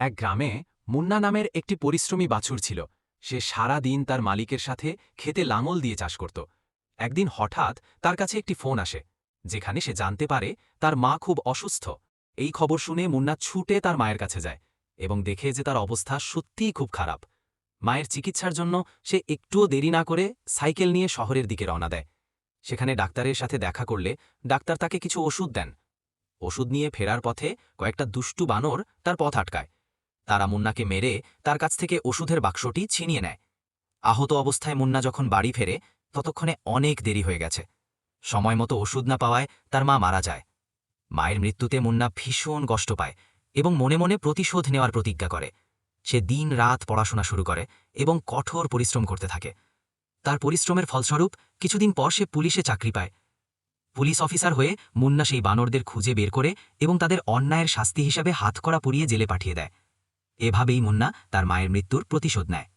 এক গ্রামে মুন্না নামের একটি পরিশ্রমী বাছুর ছিল। সে সারা দিন তার মালিকের সাথে খেতে লাঙল দিয়ে চাষ করত। একদিন হঠাৎ তার কাছে একটি ফোন আসে, যেখানে সে জানতে পারে তার মা খুব অসুস্থ। এই খবর শুনে মুন্না ছুটে তার মায়ের কাছে যায় এবং দেখে যে তার অবস্থা সত্যিই খুব খারাপ। মায়ের চিকিৎসার জন্য সে একটুও দেরি না করে সাইকেল নিয়ে শহরের দিকে রওনা দেয়। সেখানে ডাক্তারের সাথে দেখা করলে ডাক্তার তাকে কিছু ওষুধ দেন। ওষুধ নিয়ে ফেরার পথে কয়েকটা দুষ্টু বানর তার পথ আটকায়। তারা মুন্নাকে মেরে তার কাছ থেকে ওষুধের বাক্সটি ছিনিয়ে নেয়। আহত অবস্থায় মুন্না যখন বাড়ি ফেরে, ততক্ষণে অনেক দেরি হয়ে গেছে। সময় মতো ওষুধ না পাওয়ায় তার মা মারা যায়। মায়ের মৃত্যুতে মুন্না ভীষণ কষ্ট পায় এবং মনে মনে প্রতিশোধ নেওয়ার প্রতিজ্ঞা করে। সে দিন রাত পড়াশোনা শুরু করে এবং কঠোর পরিশ্রম করতে থাকে। তার পরিশ্রমের ফলস্বরূপ কিছুদিন পর সে পুলিশে চাকরি পায়। পুলিশ অফিসার হয়ে মুন্না সেই বানরদের খুঁজে বের করে এবং তাদের অন্যায়ের শাস্তি হিসাবে হাতকড়া পুড়িয়ে জেলে পাঠিয়ে দেয়। এভাবেই মুন্না তার মায়ের মৃত্যুর প্রতিশোধ নেয়।